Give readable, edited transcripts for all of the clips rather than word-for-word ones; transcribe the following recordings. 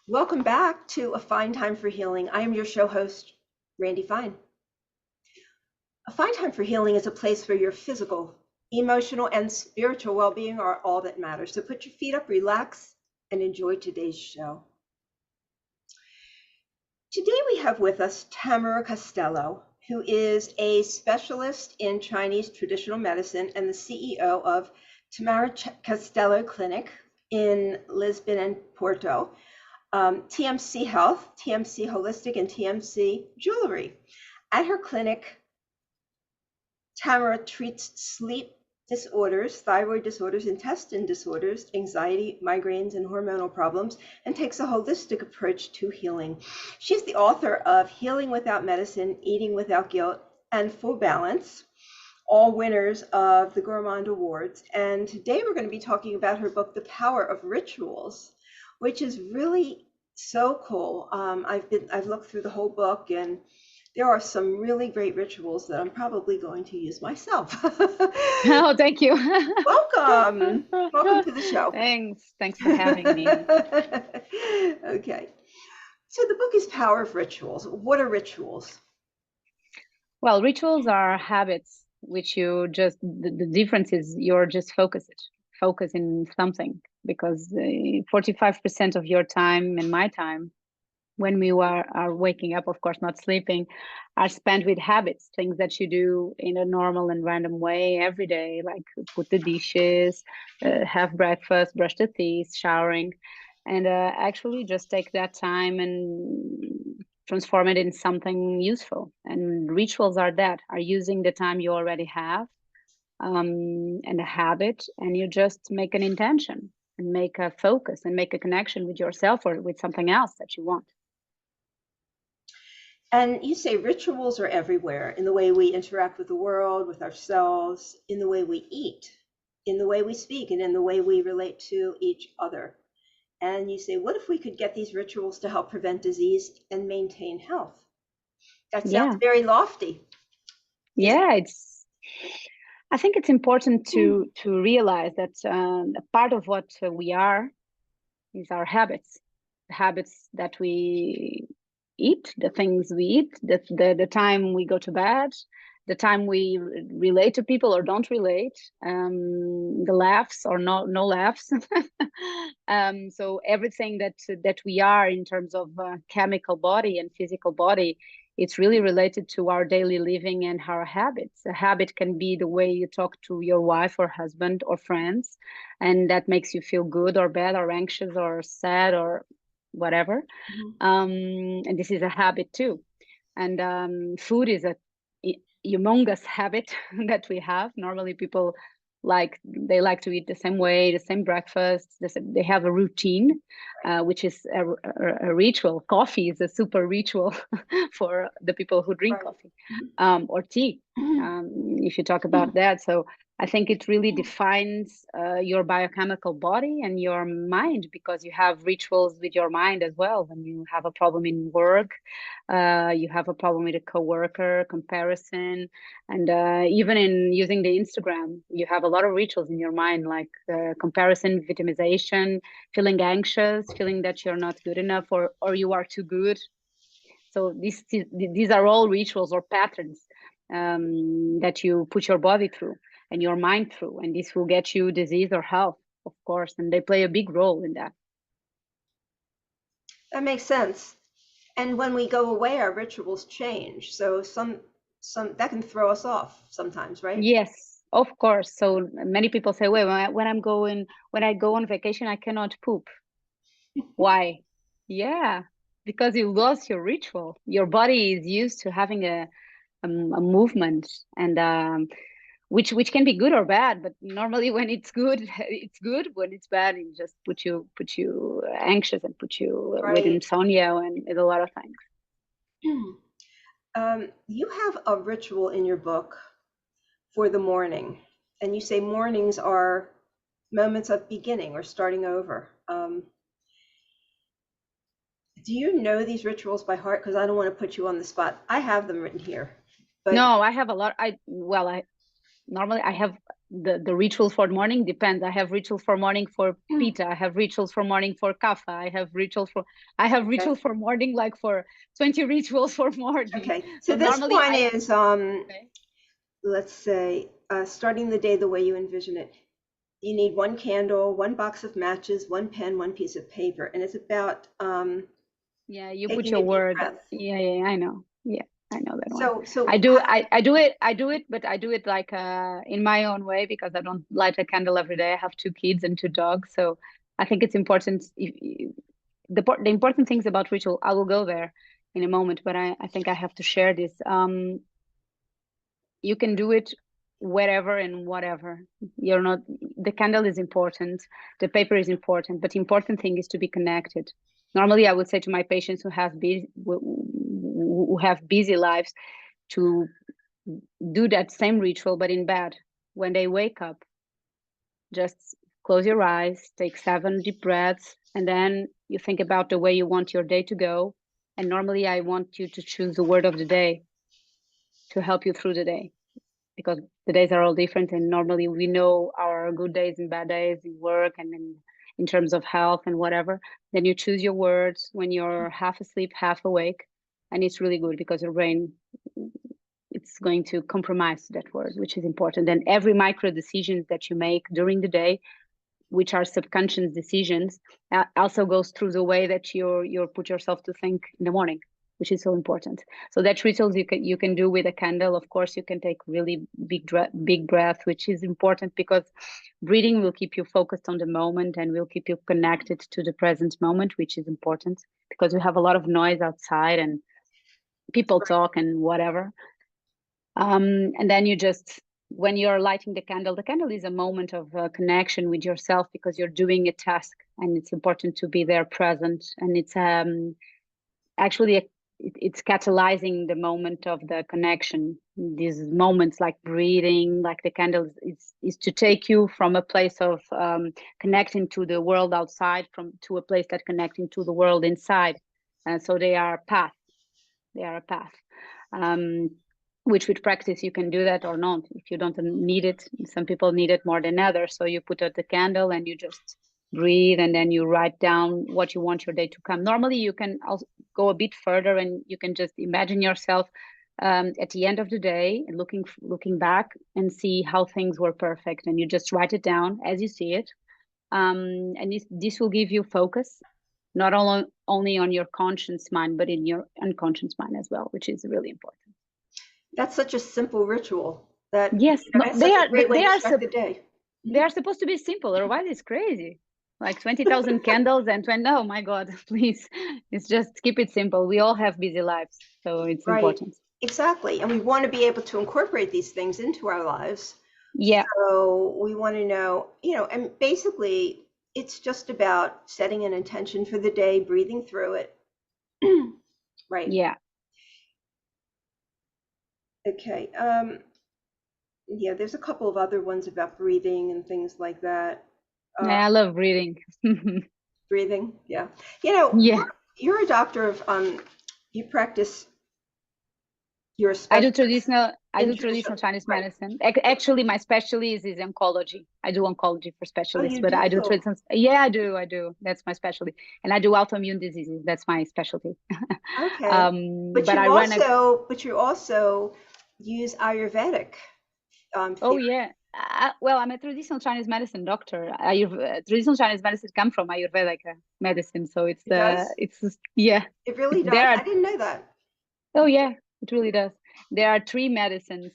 Welcome back to A Fine Time for Healing. I am your show host, Randi Fine. A Fine Time for Healing is a place where your physical, emotional, and spiritual well-being are all that matters. So put your feet up, relax, and enjoy today's show. Today we have with us Tamara Castelo, who is a specialist in Chinese traditional medicine and the CEO of Tamara Castelo Clinic in Lisbon and Porto. TMC Health, TMC Holistic, and TMC Jewelry. At her clinic, Tamara treats sleep disorders, thyroid disorders, intestine disorders, anxiety, migraines, and hormonal problems, and takes a holistic approach to healing. She's the author of Healing Without Medicine, Eating Without Guilt, and Full Balance, all winners of the Gourmand Awards. And today we're going to be talking about her book, The Power of Rituals, which is really so cool. I've looked through the whole book, and there are some really great rituals that I'm probably going to use myself. Oh, thank you. Welcome. Welcome to the show. Thanks for having me. Okay. So the book is Power of Rituals. What are rituals? Well, rituals are habits which the difference is you're just focus in something because 45% of your time and my time when we are waking up, of course, not sleeping, are spent with habits, things that you do in a normal and random way every day, like put the dishes, have breakfast, brush the teeth, showering, and actually just take that time and transform it in something useful. And rituals are using the time you already have and a habit, and you just make an intention and make a focus and make a connection with yourself or with something else that you want. And you say rituals are everywhere in the way we interact with the world, with ourselves, in the way we eat, in the way we speak, and in the way we relate to each other. And you say, what if we could get these rituals to help prevent disease and maintain health? That sounds Yeah. very lofty. Yeah, I think it's important to realize that a part of what we are is our habits, the habits that we eat, the things we eat, the time we go to bed, the time we relate to people or don't relate, the laughs or no laughs. So everything that we are in terms of chemical body and physical body, it's really related to our daily living and our habits. A habit can be the way you talk to your wife or husband or friends, and that makes you feel good or bad or anxious or sad or whatever. And this is a habit too. And food is a humongous habit that we have. Normally, people like to eat the same way, the same breakfast. They have a routine, which is a ritual. Coffee is a super ritual for the people who drink Right. coffee or tea. If you talk about that, so I think it really defines your biochemical body and your mind because you have rituals with your mind as well. When you have a problem in work, you have a problem with a coworker, comparison, and even in using the Instagram, you have a lot of rituals in your mind, like comparison, victimization, feeling anxious, feeling that you're not good enough or you are too good. So these are all rituals or patterns that you put your body through and your mind through, and this will get you disease or health, of course, and they play a big role in that. That makes sense. And when we go away, our rituals change. So some that can throw us off sometimes, right? Yes, of course. So many people say, "Wait, when I go on vacation, I cannot poop." Why? Yeah, because you lost your ritual. Your body is used to having a movement, and which can be good or bad. But normally, when it's good, it's good. When it's bad, it just put you anxious and put you with Right. insomnia and with a lot of things. You have a ritual in your book for the morning, and you say mornings are moments of beginning or starting over. Do you know these rituals by heart? Because I don't want to put you on the spot. I have them written here, but No, I have a lot. I normally I have the rituals for morning depends. I have rituals for morning for pita. I have rituals for morning for kapha. I have rituals for morning, like for 20 rituals for morning. Okay. So this normally one is, let's say, starting the day the way you envision it. You need one candle, one box of matches, one pen, one piece of paper, and it's about yeah, you put taking your a deep word. breath. Yeah, I know. Yeah, I know that one. So I do it, but I do it like in my own way, because I don't light a candle every day. I have 2 kids and 2 dogs, so I think it's important. The important things about ritual, I will go there in a moment, but I think I have to share this. You can do it wherever and whatever. You're not, the candle is important, the paper is important, but the important thing is to be connected. Normally I would say to my patients who have busy lives, to do that same ritual but in bed. When they wake up, just close your eyes, take 7 deep breaths, and then you think about the way you want your day to go. And normally I want you to choose the word of the day to help you through the day, because the days are all different, and normally we know our good days and bad days in work and in terms of health and whatever. Then you choose your words when you're half asleep, half awake, and it's really good because your brain, it's going to compromise that word, which is important. And every micro decisions that you make during the day, which are subconscious decisions, also goes through the way that you're put yourself to think in the morning, which is so important. So that rituals you can do with a candle. Of course, you can take really big breath, which is important because breathing will keep you focused on the moment and will keep you connected to the present moment, which is important because we have a lot of noise outside and people talk and whatever. And then you just, when you're lighting the candle is a moment of connection with yourself because you're doing a task, and it's important to be there present. And it's actually it's catalyzing the moment of the connection. These moments like breathing, like the candle, is to take you from a place of connecting to the world outside, to a place that connecting to the world inside. And so they are a path. Which with practice you can do that or not. If you don't need it, some people need it more than others. So you put out the candle and you just breathe, and then you write down what you want your day to come. Normally you can also go a bit further, and you can just imagine yourself at the end of the day, looking back and see how things were perfect, and you just write it down as you see it. And this will give you focus, not only on your conscious mind, but in your unconscious mind as well, which is really important. That's such a simple ritual that, yes, it's such a great way to start the day. They are supposed to be simple, otherwise it's crazy. Like 20,000 candles and 20, oh my God, please. It's just keep it simple. We all have busy lives, so it's important. Exactly. And we want to be able to incorporate these things into our lives. Yeah. So we want to know, and basically it's just about setting an intention for the day, breathing through it. Right. Yeah. Okay. Yeah, there's a couple of other ones about breathing and things like that. I love breathing. Breathing. Yeah. Yeah. You're a doctor of, you practice, you're a I do specialist. traditional Chinese medicine. Actually, my specialty is oncology. I do oncology for specialists, but I do traditional. Yeah, I do. That's my specialty, and I do autoimmune diseases. That's my specialty. Okay. But you also use Ayurvedic. Oh yeah. Well, I'm a traditional Chinese medicine doctor. Traditional Chinese medicine come from Ayurvedic medicine, so it's yeah. It really does. I didn't know that. Oh yeah, it really does. There are 3 medicines.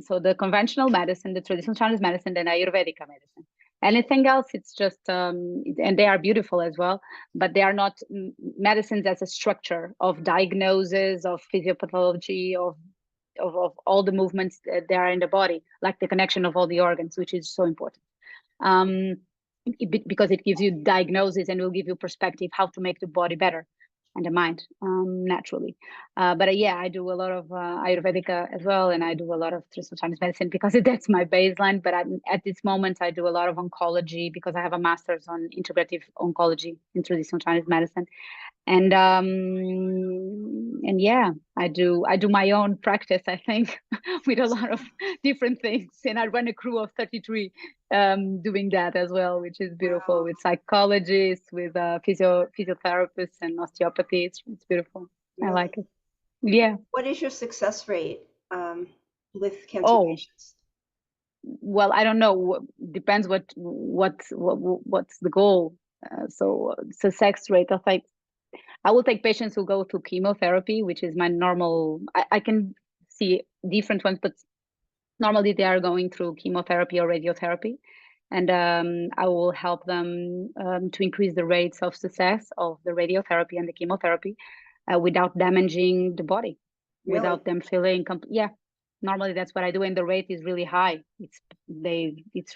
So the conventional medicine, the traditional Chinese medicine, and Ayurvedic medicine. Anything else, it's just, and they are beautiful as well, but they are not medicines as a structure of diagnosis, of physiopathology, of all the movements that are in the body, like the connection of all the organs, which is so important. Because it gives you diagnosis and will give you perspective how to make the body better and the mind naturally. But yeah, I do a lot of Ayurvedic as well, and I do a lot of traditional Chinese medicine because that's my baseline. But at this moment, I do a lot of oncology because I have a master's on integrative oncology in traditional Chinese medicine. And yeah, I do my own practice, I think, with a lot of different things, and I run a crew of 33 doing that as well, which is beautiful, Wow. with psychologists, with physiotherapists and osteopathy. It's beautiful. I Really? like it. Yeah. What is your success rate with cancer Oh, patients? well, I don't know. Depends what's the goal. So success rate of, like, I will take patients who go to chemotherapy, which is my normal. I can see different ones, but normally they are going through chemotherapy or radiotherapy, and I will help them to increase the rates of success of the radiotherapy and the chemotherapy without damaging the body, Really? without them feeling yeah. Normally that's what I do, and the rate is really high. It's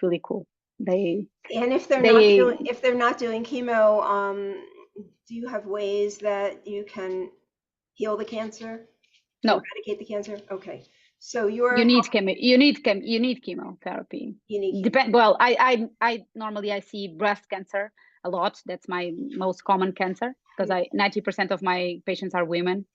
really cool. They And they if they're not doing chemo, do you have ways that you can heal the cancer, no. eradicate the cancer? Okay. So You need chemotherapy. you need chemo. Depend. Well, I normally I see breast cancer a lot. That's my most common cancer, because I 90% of my patients are women.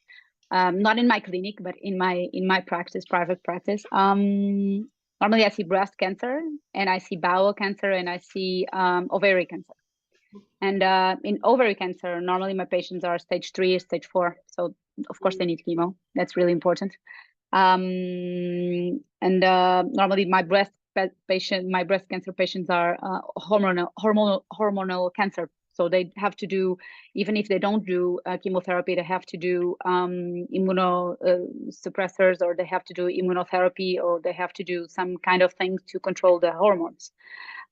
Not in my clinic, but in my practice, private practice. Normally I see breast cancer, and I see bowel cancer, and I see ovarian cancer. And in ovary cancer, normally my patients are stage 3, stage 4. So of course they need chemo. That's really important. And normally my my breast cancer patients are hormonal cancer. So they have to do, even if they don't do chemotherapy, they have to do immunosuppressors, or they have to do immunotherapy, or they have to do some kind of thing to control the hormones.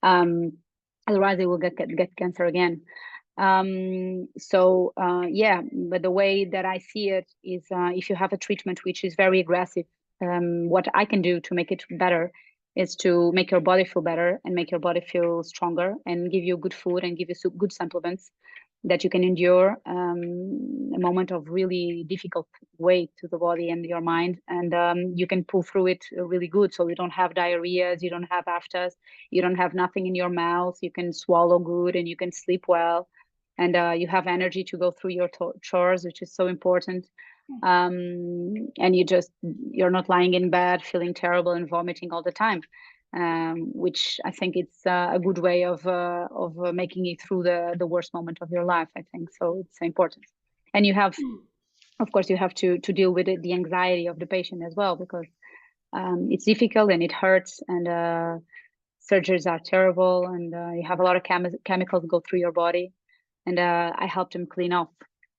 Um, Otherwise they will get cancer again. So yeah, but the way that I see it is, if you have a treatment which is very aggressive, what I can do to make it better is to make your body feel better and make your body feel stronger, and give you good food and give you good supplements that you can endure a moment of really difficult weight to the body and your mind, and you can pull through it really good. So you don't have diarrheas, you don't have afters, you don't have nothing in your mouth, you can swallow good, and you can sleep well, and you have energy to go through your chores, which is so important. And you're not lying in bed feeling terrible and vomiting all the time, which I think it's a good way of making it through the worst moment of your life, I think. So it's important. And you have, of course, you have to deal with it, the anxiety of the patient as well, because it's difficult and it hurts, and surgeries are terrible, and you have a lot of chemicals go through your body, and I help them clean off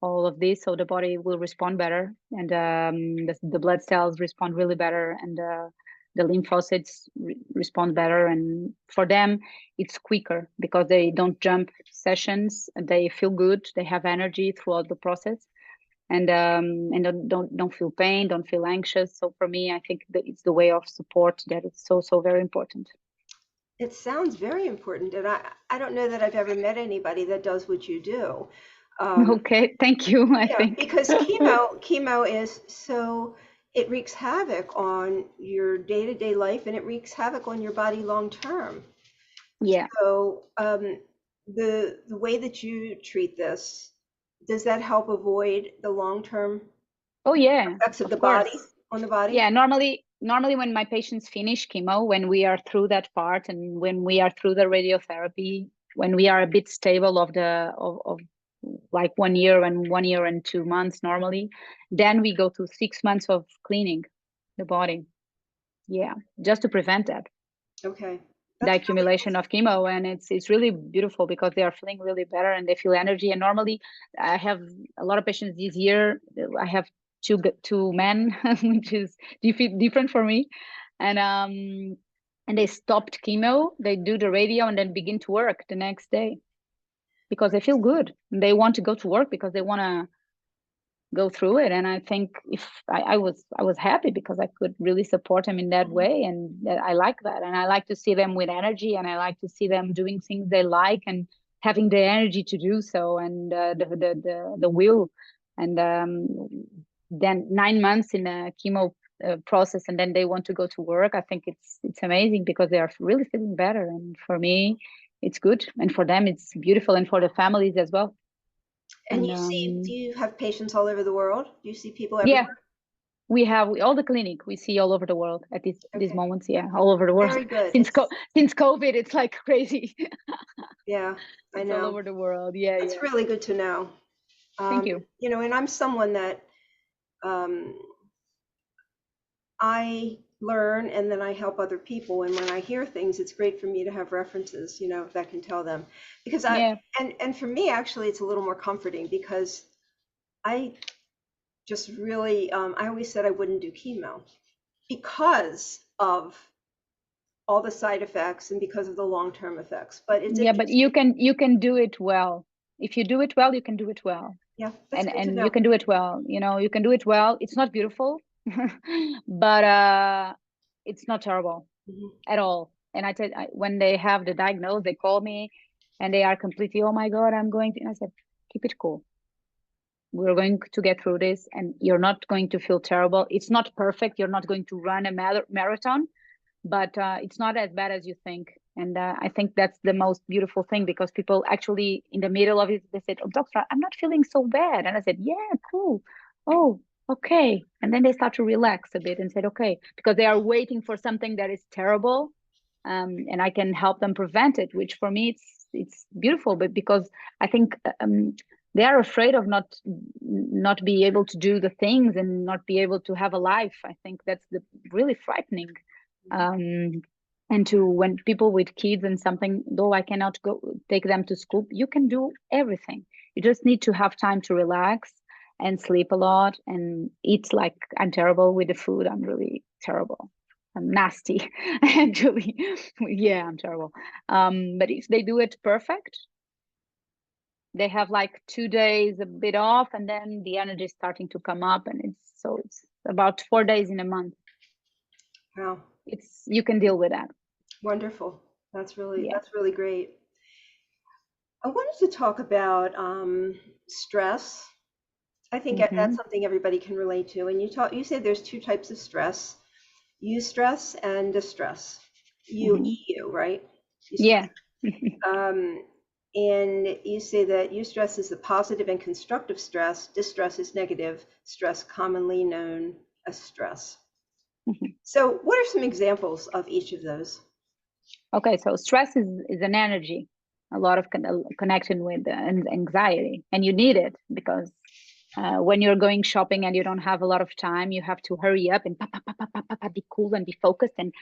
all of this, so the body will respond better, and the blood cells respond really better, and the lymphocytes respond better, and for them it's quicker because they don't jump sessions, they feel good, they have energy throughout the process, and don't feel pain, don't feel anxious. So for me, I think that it's the way of support that is so very important. It sounds very important, and I don't know that I've ever met anybody that does what you do. Okay, thank you. I Yeah, think. because chemo is so, it wreaks havoc on your day-to-day life, and it wreaks havoc on your body long term. Yeah. So the way that you treat this, does that help avoid the long-term Oh yeah, effects of the of body course. on the body? Yeah, normally when my patients finish chemo, when we are through that part, and when we are through the radiotherapy, when we are a bit stable of like 1 year and 1 year and 2 months normally, then we go to 6 months of cleaning the body. Yeah, just to prevent that, Okay, the that's really accumulation of chemo. And it's really beautiful because they are feeling really better and they feel energy. And normally I have a lot of patients this year. I have two men, which is different for me, and they stopped chemo, they do the radio, and then begin to work the next day because they feel good, and they want to go to work because they want to go through it. And I think if I was happy because I could really support them in that way, and that I like that, and I like to see them with energy, and I like to see them doing things they like and having the energy to do so, and the will. And then 9 months in a chemo process, and then they want to go to work. I think it's amazing because they are really feeling better, and for me it's good, and for them it's beautiful, and for the families as well. And And you see, do you have patients all over the world? Do you see people yeah, everywhere? we have all the clinic we see all over the world at these Okay, moments. Yeah, all over the world. very good. Since COVID, it's like crazy. Yeah, I It's all know. over the world. Yeah, That's yeah. really good to know. Thank you. You know, and I'm someone that um, I learn and then I help other people. And when I hear things, it's great for me to have references, you know, that can tell them. Because Yeah, and for me, actually, it's a little more comforting because I just really, I always said I wouldn't do chemo because of all the side effects and because of the long-term effects. But it's yeah, but interesting. you can do it well. If you do it well, you can do it well. Yeah, that's good to And you know. can do it well. You know, you can do it well. It's not beautiful, but it's not terrible Mhm. at all. And when they have the diagnosis, they call me and they are completely, oh my God, I'm going to, and I said, keep it cool. We're going to get through this and you're not going to feel terrible. It's not perfect. You're not going to run a marathon, but it's not as bad as you think. And I think that's the most beautiful thing, because people actually in the middle of it, they said, oh, doctor, I'm not feeling so bad. And I said, yeah, cool. Oh, okay. And then they start to relax a bit and said, okay, because they are waiting for something that is terrible. And I can help them prevent it, which for me, it's beautiful, but because I think they are afraid of not be able to do the things and not be able to have a life. I think that's the really frightening. um, and to when people with kids and something, though I cannot go take them to school, you can do everything. You just need to have time to relax and sleep a lot and eat. Like, I'm terrible with the food. I'm really terrible. I'm nasty. Actually. Yeah, I'm terrible. But if they do it perfect, they have like 2 days a bit off and then the energy is starting to come up, and it's about 4 days in a month. Wow, You can deal with that. wonderful. Yeah. That's really great. I wanted to talk about stress. I think that's Hmm. something everybody can relate to. And you said there's two types of stress: eustress and distress. Hmm. EU, right? Yeah. Eustress. Um, and you say that eustress is the positive and constructive stress. Distress is negative stress, commonly known as stress. Mhm. So, what are some examples of each of those? Okay, so stress is an energy, a lot of connection with anxiety, and you need it because when you're going shopping and you don't have a lot of time, you have to hurry up and be cool and be focused. And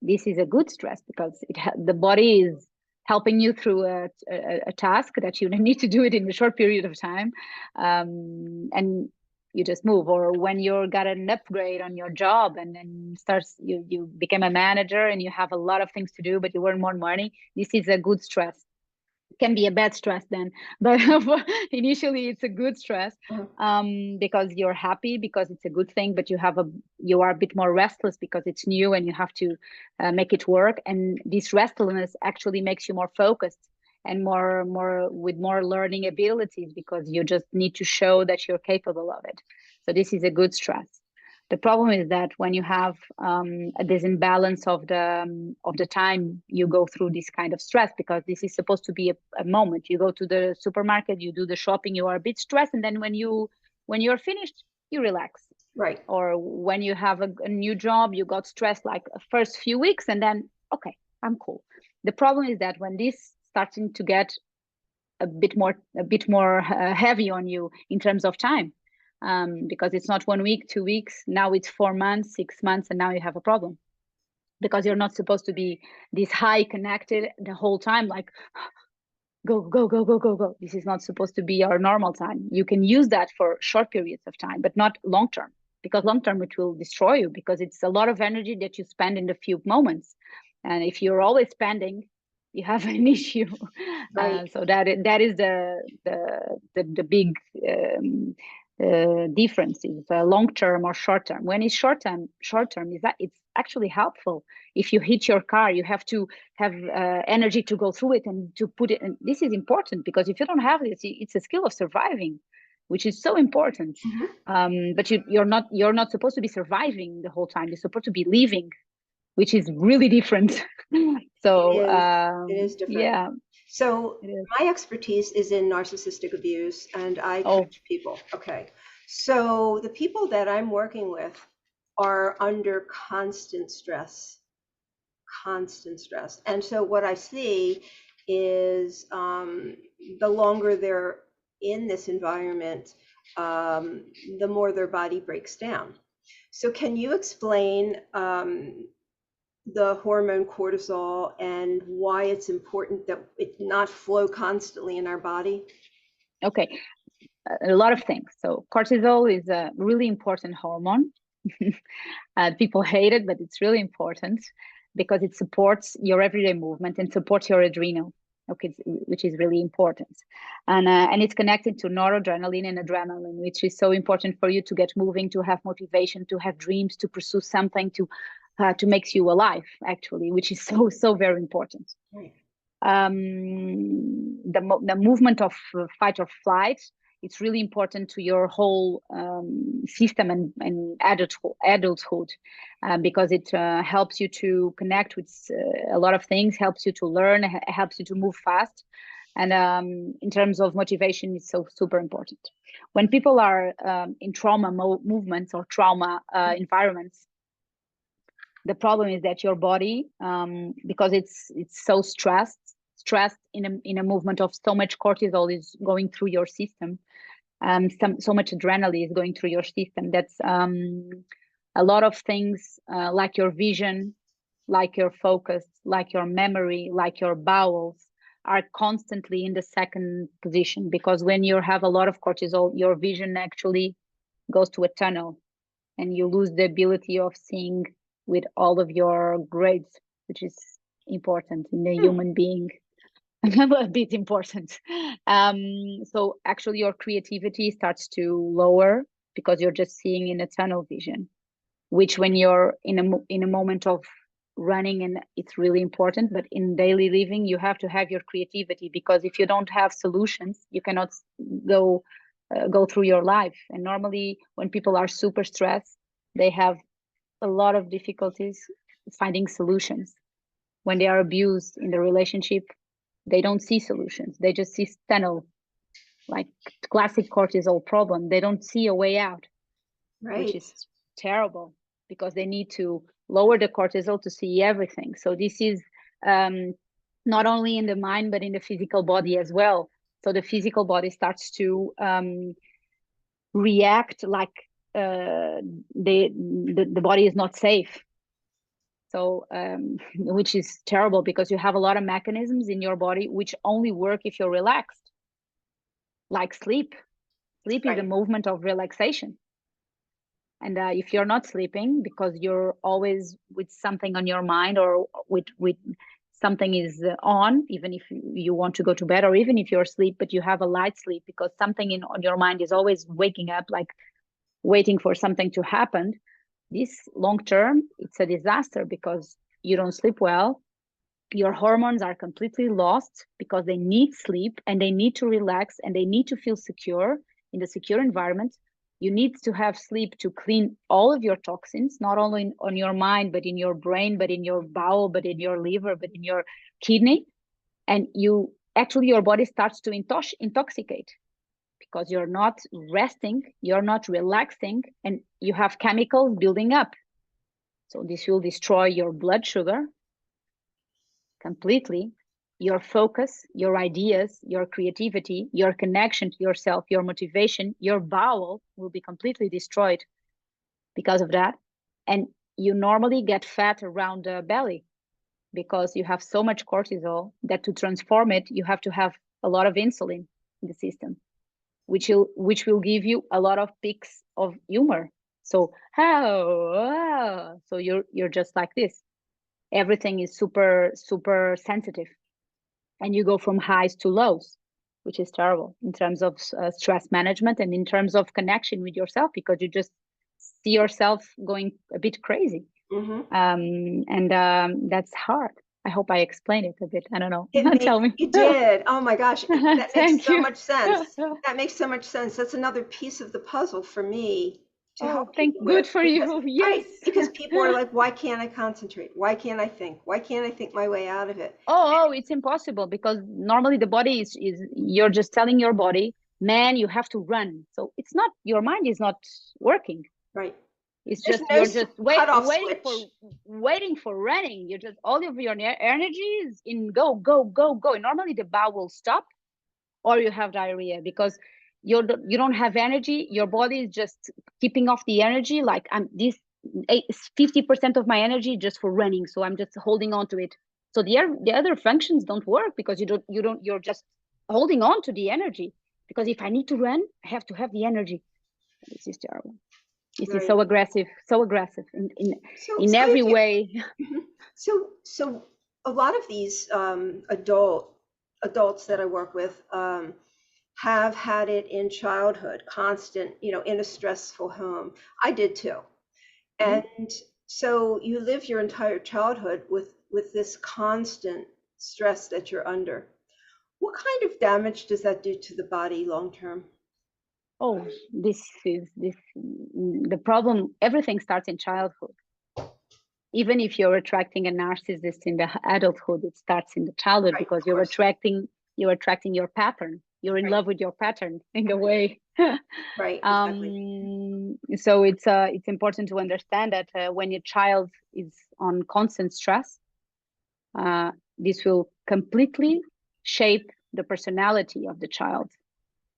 this is a good stress because the body is helping you through a task that you need to do it in a short period of time, and you just move. Or when you got an upgrade on your job and then you became a manager and you have a lot of things to do but you earn more money, this is a good stress. Can be a bad stress then, but initially it's a good stress, Uh, because you're happy because it's a good thing, but you are a bit more restless because it's new and you have to make it work. And this restlessness actually makes you more focused and more with more learning abilities because you just need to show that you're capable of it. So this is a good stress. The problem is that when you have a disimbalance of the time you go through this kind of stress, because this is supposed to be a moment. You go to the supermarket, you do the shopping, you are a bit stressed, and then when you're finished, you relax. right. Or when you have a new job, you got stressed like the first few weeks, and then okay, I'm cool. The problem is that when this starting to get a bit more heavy on you in terms of time, because it's not 1 week, 2 weeks. Now it's 4 months, 6 months, and now you have a problem because you're not supposed to be this high connected the whole time, like go, go, go, go, go, go. This is not supposed to be our normal time. You can use that for short periods of time, but not long term, because long term it will destroy you because it's a lot of energy that you spend in the few moments. And if you're always spending, you have an issue. Right. So that is the big difference is long term or short term. When it's short term is that it's actually helpful. If you hit your car, you have to have energy to go through it and to put it. And this is important because if you don't have this, it's a skill of surviving, which is so important. Mhm. But you're not supposed to be surviving the whole time. You're supposed to be living, which is really different. It So is. It is different. yeah. So It is. my expertise is in narcissistic abuse, and I Oh, coach people. Okay. So the people that I'm working with are under constant stress, constant stress. And so what I see is the longer they're in this environment, the more their body breaks down. So can you explain the hormone cortisol and why it's important that it not flow constantly in our body? okay. A lot of things. So cortisol is a really important hormone. People hate it, but it's really important because it supports your everyday movement and supports your adrenal. Okay, which is really important, and it's connected to noradrenaline and adrenaline, which is so important for you to get moving, to have motivation, to have dreams, to pursue something, to makes you alive, actually, which is so very important. Right. The movement of fight or flight, it's really important to your whole system and adulthood, because it helps you to connect with a lot of things, helps you to learn, helps you to move fast. And in terms of motivation, it's so super important. When people are in trauma movements or trauma environments, the problem is that your body, because it's so stressed in a movement of so much cortisol is going through your system, so much adrenaline is going through your system, that's a lot of things, like your vision, like your focus, like your memory, like your bowels, are constantly in the second position, because when you have a lot of cortisol, your vision actually goes to a tunnel and you lose the ability of seeing with all of your grades, which is important in a human being. A bit important. So actually your creativity starts to lower because you're just seeing in a tunnel vision, which when you're in a moment of running, and it's really important, but in daily living you have to have your creativity, because if you don't have solutions you cannot go through your life. And normally when people are super stressed, they have a lot of difficulties finding solutions. When they are abused in the relationship, they don't see solutions, they just see tunnel, like classic cortisol problem. They don't see a way out, which Right. is terrible, because they need to lower the cortisol to see everything. So this is not only in the mind but in the physical body as well. So the physical body starts to react like the body is not safe. So which is terrible, because you have a lot of mechanisms in your body which only work if you're relaxed, like sleep. Sleep is a Right. movement of relaxation. And if you're not sleeping because you're always with something on your mind, or with something is on, even if you want to go to bed, or even if you're asleep but you have a light sleep, because something on your mind is always waking up, like waiting for something to happen, this long term it's a disaster, because you don't sleep well, your hormones are completely lost, because they need sleep and they need to relax and they need to feel secure in the secure environment. You need to have sleep to clean all of your toxins, not only on your mind but in your brain, but in your bowel, but in your liver, but in your kidney. And you actually, your body starts to intoxicate, because you're not resting, you're not relaxing, and you have chemicals building up. So this will destroy your blood sugar completely, your focus, your ideas, your creativity, your connection to yourself, your motivation, your bowel will be completely destroyed because of that. And you normally get fat around the belly, because you have so much cortisol that to transform it, you have to have a lot of insulin in the system, which will give you a lot of peaks of humor. So so you're just like this. Everything is super sensitive, and you go from highs to lows, which is terrible in terms of stress management and in terms of connection with yourself, because you just see yourself going a bit crazy. Mm-hmm. And that's hard. I hope I explained it a bit. I don't know. Tell me. You did. Oh my gosh, that makes Thank so you. much sense. That makes so much sense. That's another piece of the puzzle for me. to help thank people good with, for because you. Yes. right, because people are like, why can't I concentrate? Why can't I think? Why can't I think my way out of it? Oh, it's impossible because normally the body is you're just telling your body, man, you have to run. So it's not, your mind is not working. Right. It's There's just no you're just cutoff waiting for running. You're just, all of your energy is in go go go go. Normally the bowel will stop, or you have diarrhea because you don't have energy. Your body is just keeping off the energy. Like, I'm this 50% of my energy just for running, so I'm just holding on to it. So the other functions don't work because you're just holding on to the energy. Because if I need to run, I have to have the energy. This is terrible. This is Right. so aggressive So in some every of you, way. so a lot of these adults that I work with have had it in childhood, constant, in a stressful home. I did too. Mhm. And so you live your entire childhood with this constant stress that you're under. What kind of damage does that do to the body long term? Oh, the problem. Everything starts in childhood. Even if you're attracting a narcissist in the adulthood, it starts in the childhood Right, because of course. you're attracting your pattern. You're in Right, love with your pattern in a way. right, exactly. So it's important to understand that when your child is on constant stress, this will completely shape the personality of the child.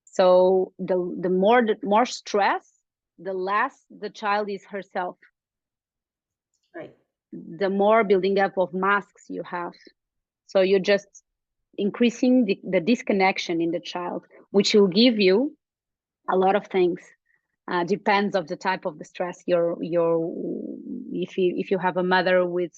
So the more stress, the less the child is herself, Right. the more building up of masks you have. So you're just increasing the disconnection in the child, which will give you a lot of things. Depends of the type of the stress. If you have a mother with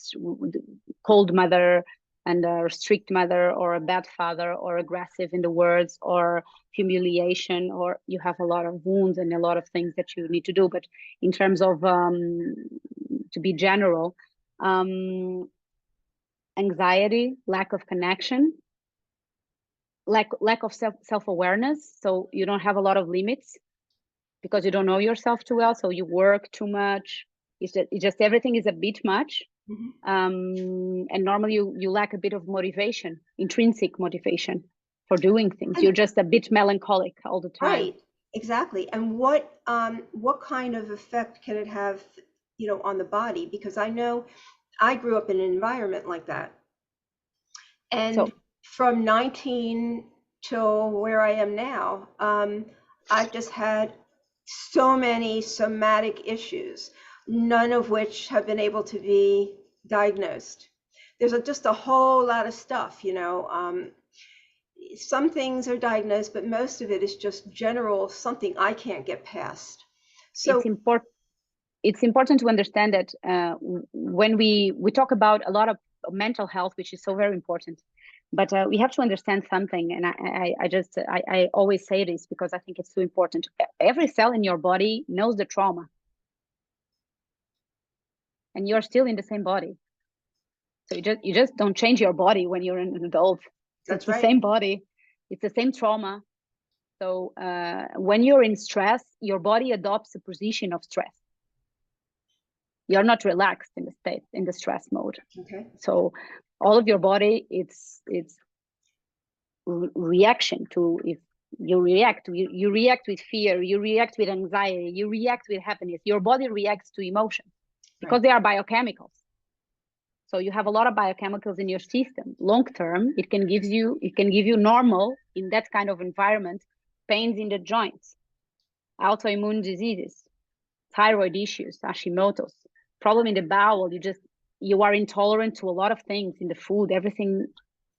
cold mother and a strict mother, or a bad father, or aggressive in the words, or humiliation, or you have a lot of wounds and a lot of things that you need to do. But in terms of to be general, um, anxiety, lack of connection, lack of self-awareness. So you don't have a lot of limits because you don't know yourself too well. So you work too much. It's just everything is a bit much. Mhm. And normally you lack a bit of motivation, intrinsic motivation for doing things. And You're just a bit melancholic all the time. right, exactly. And what kind of effect can it have, on the body? Because I know I grew up in an environment like that. And So from 19 till where I am now, I've just had so many somatic issues, none of which have been able to be diagnosed. There's just a whole lot of stuff, some things are diagnosed, but most of it is just general, something I can't get past. it's So, important. It's important to understand that when we talk about a lot of mental health, which is so very important, but we have to understand something. And I always say this because I think it's so important. Every cell in your body knows the trauma, and you're still in the same body. So you just don't change your body when you're an adult. It's that's the right. same body, it's the same trauma. So when you're in stress, your body adopts a position of stress. You're not relaxed in the stress mode. Okay. So all of your body, it's reaction to, if you react with fear, you react with anxiety, you react with happiness. Your body reacts to emotion because Right. they are biochemicals. So you have a lot of biochemicals in your system. Long term, it can give you normal in that kind of environment, pains in the joints, autoimmune diseases, thyroid issues, Hashimoto's, problem in the bowel. You are intolerant to a lot of things in the food. Everything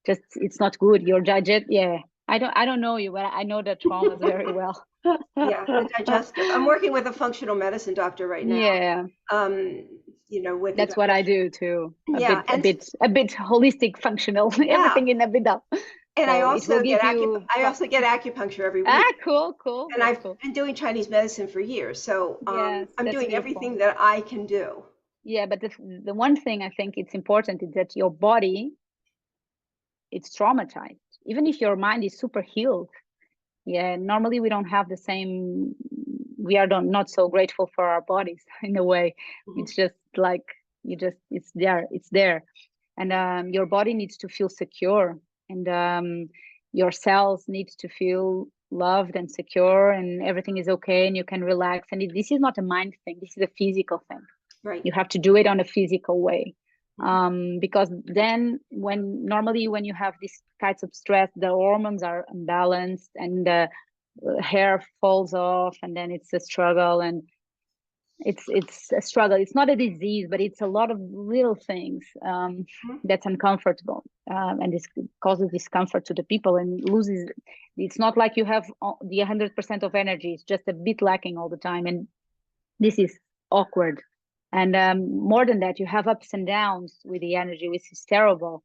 just, it's not good. Your digest, yeah. I don't know you, but I know the traumas very well. Yeah, the digestive. I'm working with a functional medicine doctor right now. Yeah, Um, with the that's what I digestion. do too. A Yeah, bit, a bit, a bit holistic, functional. yeah. Everything in a bit up. And I So it will also give get you. I also get acupuncture every Ah, week. cool, cool. And That's I've cool. been doing Chinese medicine for years, so Yes, I'm that's doing beautiful. everything that I can do. Yeah, but the one thing I think it's important is that your body, it's traumatized. Even if your mind is super healed, yeah, normally we don't have the same we are not so grateful for our bodies in a way. It's just like it's there, and your body needs to feel secure, and your cells needs to feel loved and secure, and everything is okay, and you can relax. And this is not a mind thing, this is a physical thing. Right. You have to do it on a physical way. Because then normally when you have these kinds of stress, the hormones are imbalanced, and the hair falls off, and then it's a struggle, and it's a struggle. It's not a disease, but it's a lot of little things that's uncomfortable, and this causes discomfort to the people and loses. It's not like you have the 100% of energy. It's just a bit lacking all the time, and this is awkward. And more than that, you have ups and downs with the energy, which is terrible,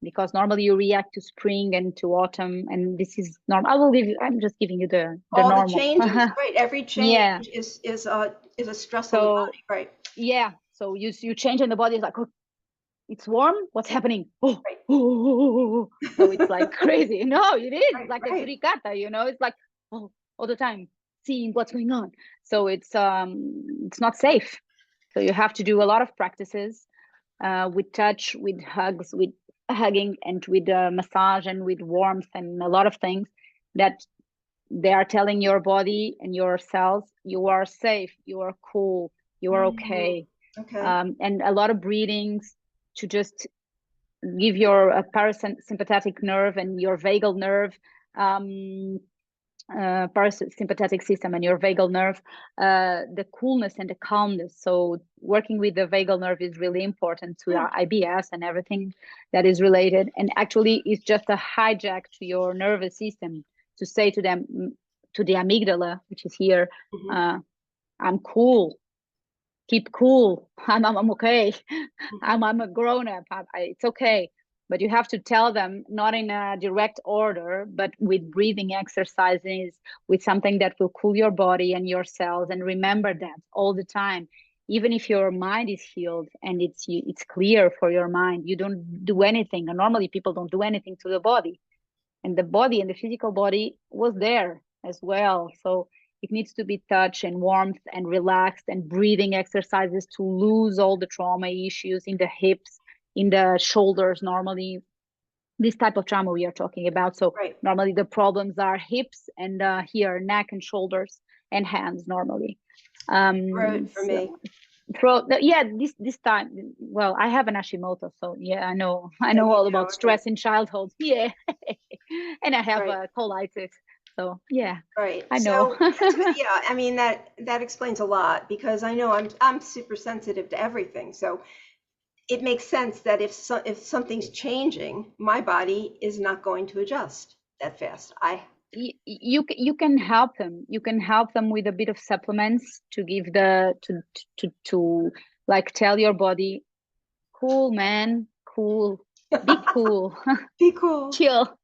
because normally you react to spring and to autumn, and this is normal. I'm just giving you the all normal. The changes, right? Every change is a stress on the body, right? Yeah. So you change, and the body is like, oh, it's warm. What's happening? Oh, right. Oh. So it's like crazy. No, it is right, like right. a suricata, It's like all the time seeing what's going on. So it's not safe. So you have to do a lot of practices with touch, with hugs, with hugging, and with massage, and with warmth, and a lot of things that they are telling your body and your cells, you are safe, you are cool, you are okay. Okay. And a lot of breathings to just give your parasympathetic nerve and your vagal nerve, parasympathetic system and your vagal nerve, the coolness and the calmness. So working with the vagal nerve is really important to our IBS and everything that is related. And actually, it's just a hijack to your nervous system to say to them, to the amygdala, which is here, I'm cool. Keep cool. I'm okay. I'm a grown up. It's okay. But you have to tell them, not in a direct order, but with breathing exercises, with something that will cool your body and your cells. And remember that all the time. Even if your mind is healed and it's clear for your mind, you don't do anything. And normally people don't do anything to the body. And the body and the physical body was there as well. So it needs to be touch and warmth and relaxed, and breathing exercises to lose all the trauma issues in the hips, in the shoulders. Normally, this type of trauma we are talking about. So normally the problems are hips and here neck and shoulders and hands normally. Right, for me. This time, well, I have an Hashimoto, so I know all about stress in childhood. Yeah. And I have colitis. So right. I know. So, yeah, I mean that explains a lot, because I know I'm super sensitive to everything. So it makes sense that if something's changing, my body is not going to adjust that fast. You can help them. You can help them with a bit of supplements to give to like tell your body, cool, man, cool, be cool, be cool, chill.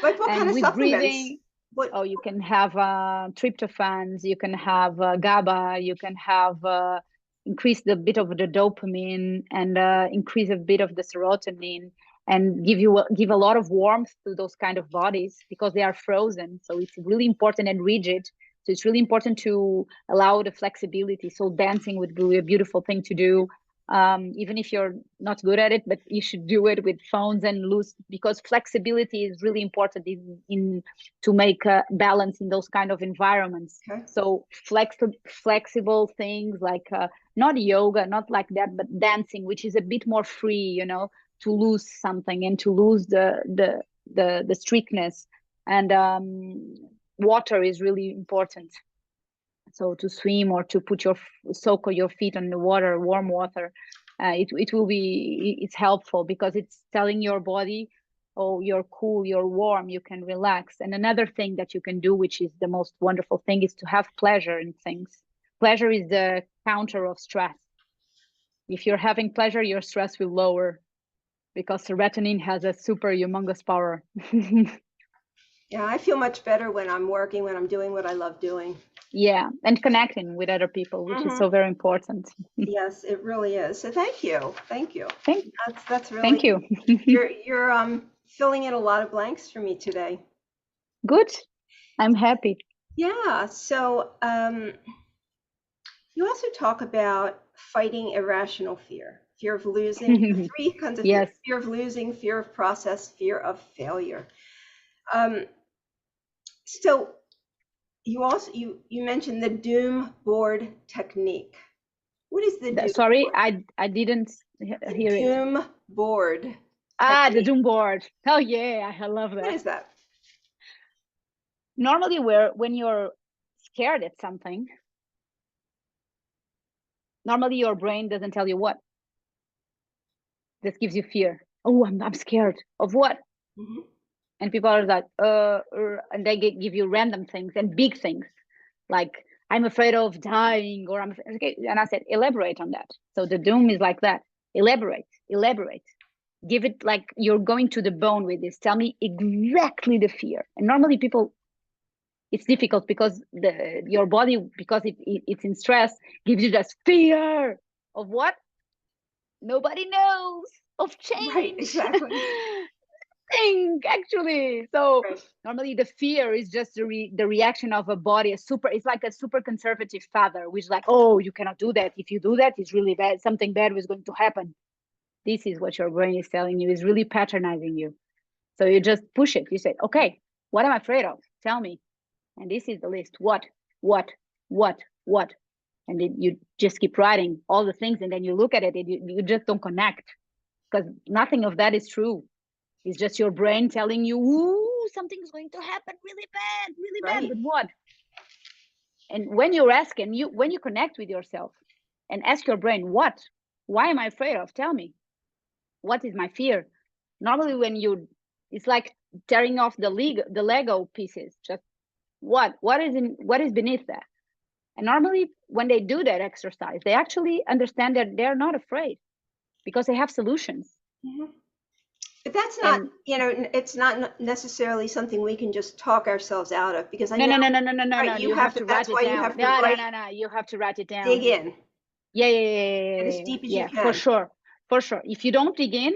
Like what kind of supplements? Breathing. You can have tryptophans, you can have GABA, you can have increase the bit of the dopamine, and increase a bit of the serotonin, and give a lot of warmth to those kind of bodies, because they are frozen. So it's really important, and rigid. So it's really important to allow the flexibility. So dancing would be a beautiful thing to do. Even if you're not good at it, but you should do it with phones and loose, because flexibility is really important in to make a balance in those kind of environments. So flexible things like not yoga, not like that, but dancing, which is a bit more free, to lose something and to lose the strictness. And water is really important. So to swim, or to soak your feet on the water, warm water, it's helpful, because it's telling your body, oh, you're cool, you're warm, you can relax. And another thing that you can do, which is the most wonderful thing, is to have pleasure in things. Pleasure is the counter of stress. If you're having pleasure, your stress will lower, because serotonin has a super humongous power. Yeah, I feel much better when I'm working, when I'm doing what I love doing. Yeah, and connecting with other people, which is so very important. Yes, it really is. So thank you. That's really. Thank you. You're filling in a lot of blanks for me today. Good. I'm happy. Yeah. So you also talk about fighting irrational fear of losing, the three kinds of Yes. fear of losing, fear of process, fear of failure. Um, so you also you mentioned the doom board technique. What is the doom Sorry, board? I didn't The hear it. doom board Ah, the technique. doom board. Oh yeah, I love What that. is that? Normally, when you're scared at something, normally your brain doesn't tell you what. This gives you fear. Oh, I'm scared of what? Mm-hmm. And people are like, and they give you random things and big things, like I'm afraid of dying, or I'm okay. And I said, elaborate on that. So the doom is like that. Elaborate. Give it like you're going to the bone with this. Tell me exactly the fear. And normally people, it's difficult because your body, because it's in stress, gives you just fear of what nobody knows, of Right, change. exactly. Thing actually. So Right, normally the fear is just the reaction of a body, it's like a super conservative father, which is like, oh, you cannot do that. If you do that, it's really bad. Something bad is going to happen. This is what your brain is telling you, is really patronizing you. So you just push it. You say, okay, what am I afraid of? Tell me. And this is the list. What, what? And then you just keep writing all the things, and then you look at it and you just don't connect, because nothing of that is true. It's just your brain telling you, ooh, something's going to happen really bad. right. But what? And when you're asking, when you connect with yourself and ask your brain, what? Why am I afraid of? Tell me. What is my fear? Normally, it's like tearing off the Lego pieces. Just what is beneath that? And normally, when they do that exercise, they actually understand that they're not afraid because they have solutions. Mhm. But that's not, And it's not necessarily something we can just talk ourselves out of, because I no, know, no, no, no, no, no, no, right, no. you You have have to, to that's write why it you down. have to No, no, write, no, no. You have to write it dig down. in, and as Yeah, deep as you yeah, for can. sure. For sure. If you don't dig in,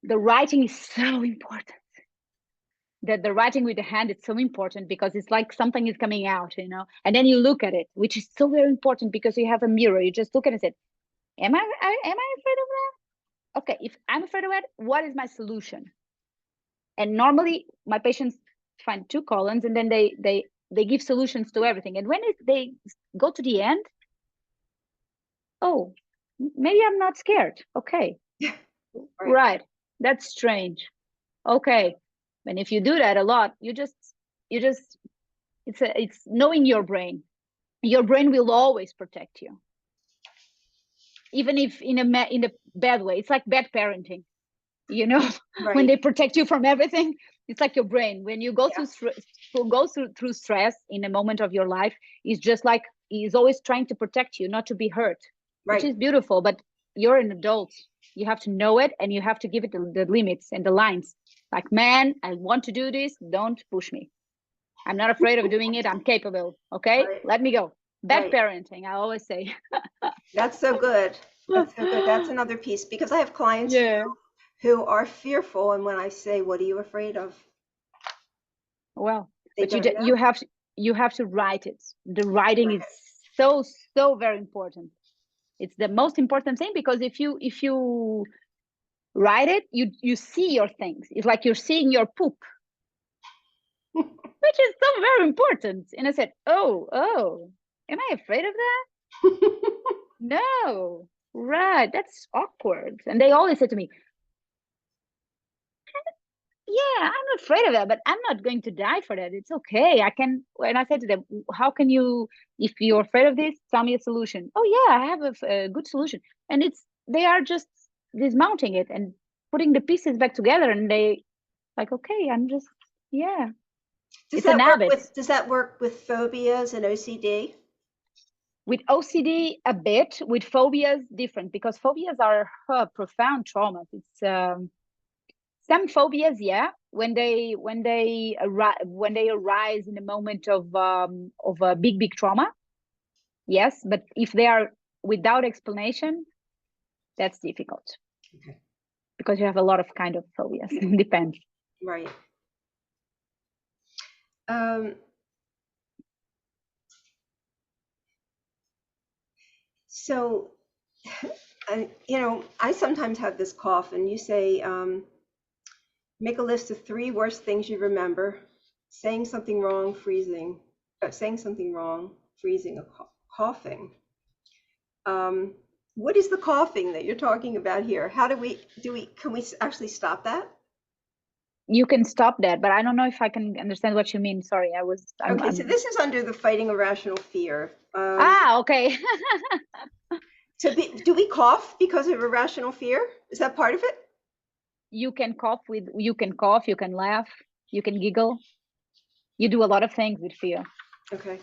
the writing is so important. That the writing with the hand is so important, because it's like something is coming out, and then you look at it, which is so very important, because you have a mirror. You just look at it and say, am I afraid of that? Okay, if I'm afraid of it, what is my solution? And normally my patients find two columns, and then they give solutions to everything. And when they go to the end, oh, maybe I'm not scared. Okay, Right, right. That's strange. Okay. And if you do that a lot, you just it's knowing your brain. Your brain will always protect you, even if in a bad way. It's like bad parenting, you know, when right, they protect you from everything. It's like your brain when you go through yeah, through stress in a moment of your life. It's just like he's always trying to protect you, not to be hurt, which right. is beautiful. But you're an adult. You have to know it, and you have to give it the limits and the lines. Like, man, I want to do this. Don't push me. I'm not afraid of doing it. I'm capable. Okay, Right, let me go. Bad right. parenting, I always say. That's so good. That's so good. That's another piece, because I have clients Yeah. who are fearful, and when I say, "What are you afraid of?" Well, They but don't know. you have to write it. The You have to writing write is it. so very important. It's the most important thing, because if you write it, you see your things. It's like you're seeing your poop, which is so very important. And I said, oh, am I afraid of that? No, right? That's awkward. And they always say to me, yeah, I'm afraid of that, but I'm not going to die for that. It's okay. I can. And I said to them, how can you, if you're afraid of this, tell me a solution. Oh yeah, I have a good solution. And they are just dismounting it and putting the pieces back together, and they like, okay, I'm just, yeah, it's an habit. Does that work with phobias and OCD? With OCD a bit, with phobias different, because phobias are profound traumas. It's some phobias, yeah, when they arise in a moment of a big trauma, yes. But if they are without explanation, that's difficult, Okay. because you have a lot of kind of phobias. Depends. Right. Um, So, I sometimes have this cough, and you say, make a list of 3 worst things you remember, saying something wrong, freezing, or coughing. What is the coughing that you're talking about here? How can we actually stop that? You can stop that, but I don't know if I can understand what you mean. Sorry, Okay, so this is under the fighting irrational fear. Okay. Do we cough because of irrational fear? Is that part of it? You can cough, you can laugh, you can giggle. You do a lot of things with fear. Okay.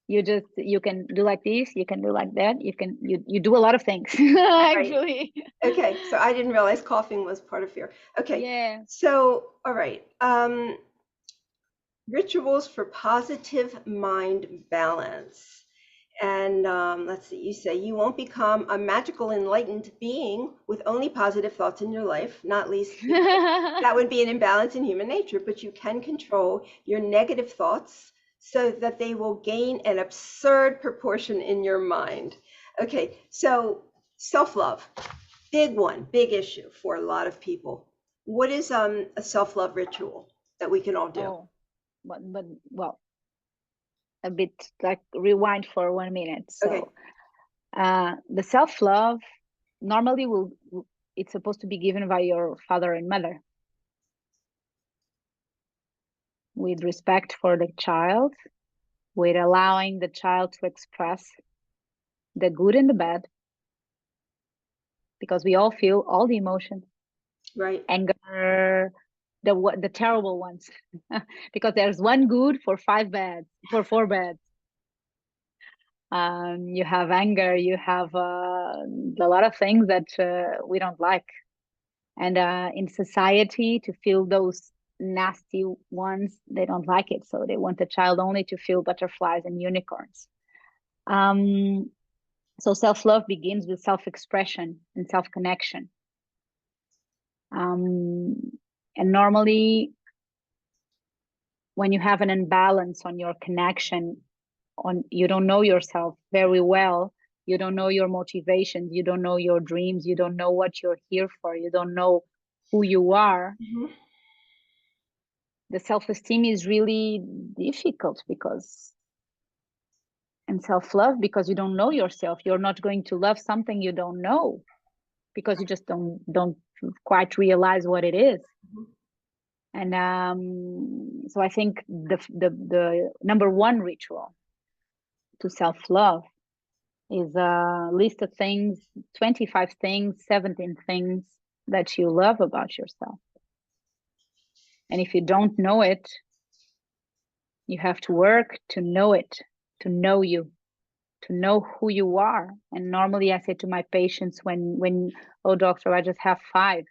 You can do like this, you can do like that, you do a lot of things actually. Right. Okay, so I didn't realize coughing was part of fear. Okay. Yeah. So, all right. Rituals for positive mind balance. And let's see, you say you won't become a magical enlightened being with only positive thoughts in your life, not least that would be an imbalance in human nature, but you can control your negative thoughts so that they will gain an absurd proportion in your mind. Okay, so self-love, big issue for a lot of people. What is a self-love ritual that we can all do? Oh, but well, a bit like rewind for 1 minute. So Okay. the self-love normally it's supposed to be given by your father and mother with respect for the child, with allowing the child to express the good and the bad, because we all feel all the emotions. Right. Anger, the terrible ones, because there's one good for 4 bad. You have anger, you have a lot of things that we don't like, and in society, to feel those nasty ones, they don't like it, so they want the child only to feel butterflies and unicorns. So self-love begins with self-expression and self-connection. And normally, when you have an imbalance on your connection, you don't know yourself very well, you don't know your motivations, you don't know your dreams, you don't know what you're here for, you don't know who you are. Mm-hmm. The self-esteem is really difficult and self-love, because you don't know yourself. You're not going to love something you don't know, because you just don't quite realize what it is. Mm-hmm. And so I think the number 1 ritual to self-love is a list of things, 25 things, 17 things that you love about yourself. And if you don't know it, you have to work to know it, to know you, to know who you are. And normally I say to my patients, when oh doctor, I just have 5.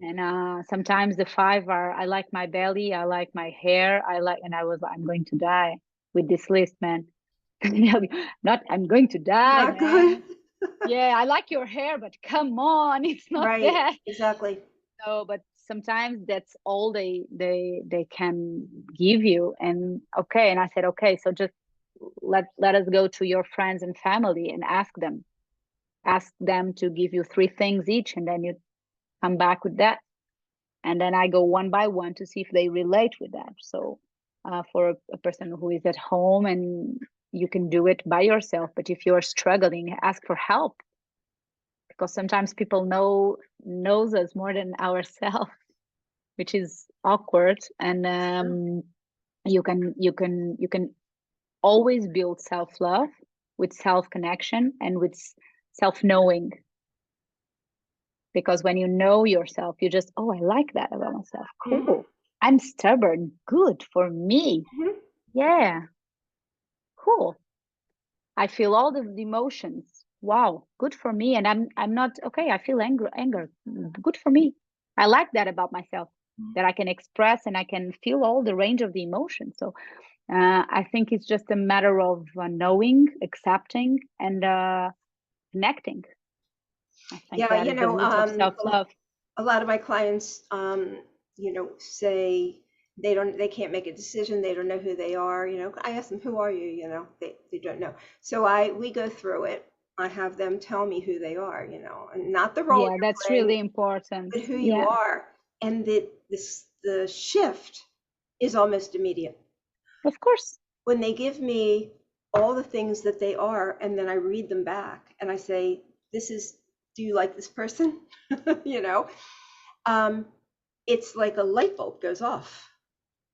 And sometimes the 5 are, I like my belly, I like my hair, I'm going to die with this list, man. Not I'm going to die, Not man. good. Yeah, I like your hair, but come on, it's not Right. that. Exactly. No, but sometimes that's all they can give you. And okay, and I said, okay, so just let us go to your friends and family and ask them to give you 3 things each, and then you come back with that. And then I go one by one to see if they relate with that. So for a person who is at home, and you can do it by yourself, but if you're struggling, ask for help, because sometimes people knows us more than ourselves, which is awkward. And you can always build self-love with self-connection and with self-knowing, because when you know yourself, you just, oh, I like that about myself, cool. Mm-hmm. I'm stubborn, good for me. Mm-hmm. Yeah, cool. I feel all the emotions, wow, good for me. And I'm not okay, I feel anger, good for me. I like that about myself, that I can express and I can feel all the range of the emotions. So I think it's just a matter of knowing, accepting, and connecting. I think Yeah, that is the root of self-love. a lot of my clients, say, They can't make a decision. They don't know who they are. I ask them, who are you? They don't know. So we go through it. I have them tell me who they are, and not the role Yeah, you're that's playing, really important. but who you Yeah, are. And the shift is almost immediate. of course. When they give me all the things that they are, and then I read them back and I say, do you like this person? you know, um, it's like a light bulb goes off.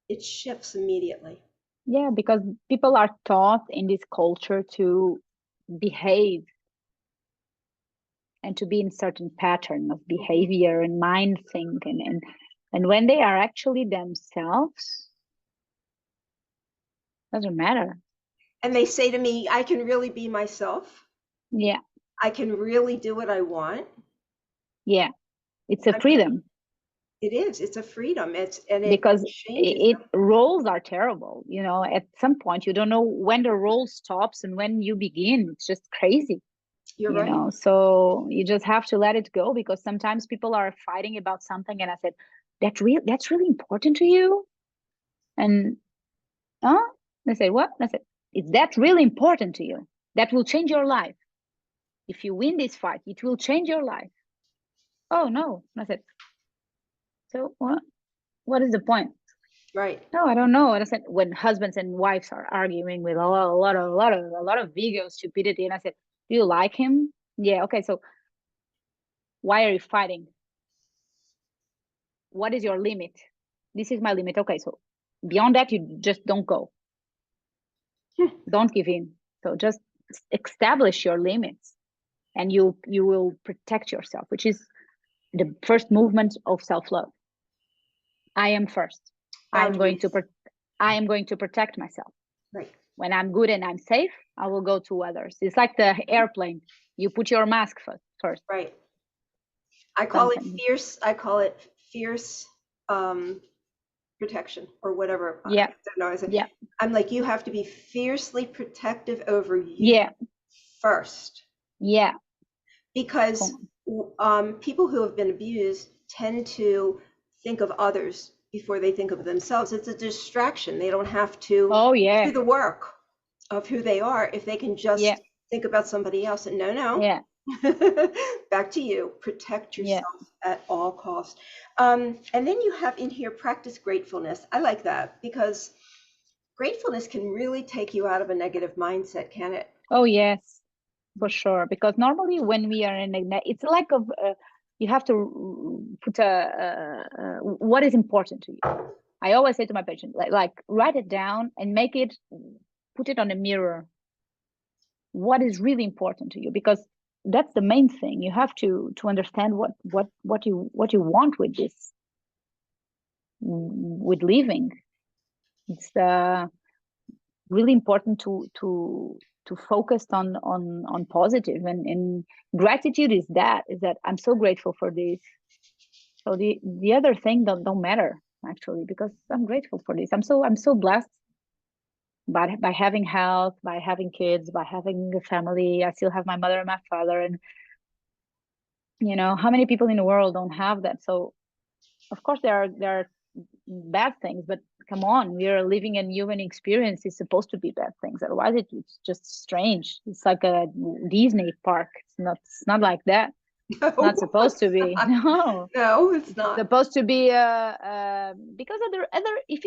It shifts immediately. Yeah, because people are taught in this culture to behave and to be in certain pattern of behavior and mind think and when they are actually themselves, doesn't matter. And they say to me, I can really be myself. Yeah, I can really do what I want. yeah, it's a I mean, freedom it is. It's a freedom. It because changes them. roles are terrible. At some point you don't know when the role stops and when you begin. It's just crazy. You're right. So you just have to let it go, because sometimes people are fighting about something and I said, that's really important to you. And they say, what? I said, is that really important to you? That will change your life. If you win this fight, it will change your life. Oh no. I said, so what is the point? Right. No, I don't know. And I said, when husbands and wives are arguing with a lot of ego, stupidity, and I said, do you like him? Yeah, okay, so why are you fighting? What is your limit? This is my limit. Okay, so beyond that, you just don't go. Don't give in. So just establish your limits, and you will protect yourself, which is the first movement of self-love. I am first. I am going to protect myself. Right. When I'm good and I'm safe, I will go to others. It's like the airplane. You put your mask first. Right. I call it fierce protection or whatever. Yeah. I don't know. Yeah. I'm like, you have to be fiercely protective over you Yeah. first. Yeah. Because people who have been abused tend to think of others before they think of themselves. It's a distraction. They don't have to do the work of who they are if they can just think about somebody else. And no. Yeah. Back to you. Protect yourself at all costs. And then you have in here practice gratefulness. I like that because gratefulness can really take you out of a negative mindset, can it? Oh, yes, for sure. Because normally when we are in it's like you have to put what is important to you. I always say to my patient, like write it down and put it on a mirror. What is really important to you? Because that's the main thing. You have to understand what you want with this, with living. It's really important to focus on positive, and gratitude is that I'm so grateful for this. So the other thing don't matter actually, because I'm grateful for this. I'm so blessed by having health, by having kids, by having a family. I still have my mother and my father, and how many people in the world don't have that? So of course there are bad things, but come on, we are living a human experience. It's supposed to be bad things, otherwise it's just strange. It's like a Disney park. It's not like that. No, It's not supposed to be. No, no, it's not. supposed to be because other if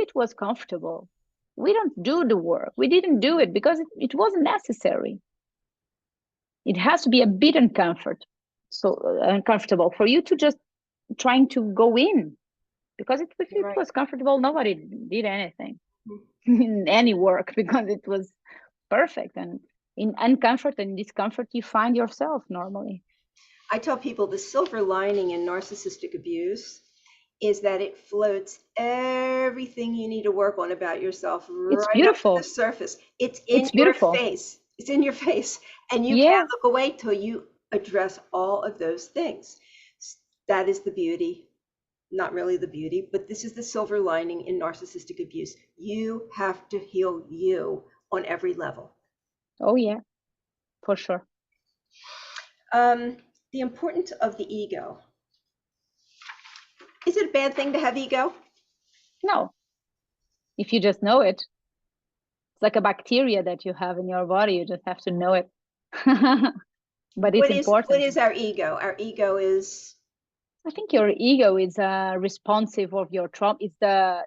it was comfortable, we don't do the work. We didn't do it because it wasn't necessary. It has to be a bit uncomfortable for you to just trying to go in, because if it was comfortable, nobody did anything any work, because it was perfect. And in uncomfort and discomfort, you find yourself normally. I tell people the silver lining in narcissistic abuse is that it floats everything you need to work on about yourself right up to the surface. It's in your face. It's in your face. And you can't look away till you address all of those things. That is the beauty. Not really the beauty, but this is the silver lining in narcissistic abuse. You have to heal you on every level. Oh, yeah, for sure. The importance of the ego. Is it a bad thing to have ego? if you just know it. It's like a bacteria that you have in your body. You just have to know it. But it's What important. is our ego? Our ego is, I think your ego is responsive of your trauma. It's the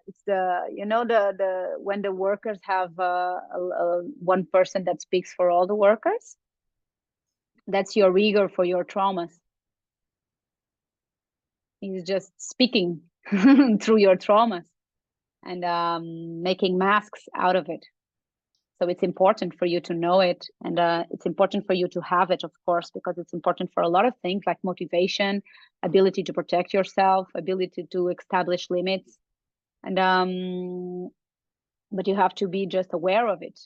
you know the when the workers have one person that speaks for all the workers. That's your ego for your traumas. He's just speaking through your traumas and making masks out of it. So it's important for you to know it, and it's important for you to have it, of course, because it's important for a lot of things like motivation, ability to protect yourself, ability to establish limits, and but you have to be just aware of it.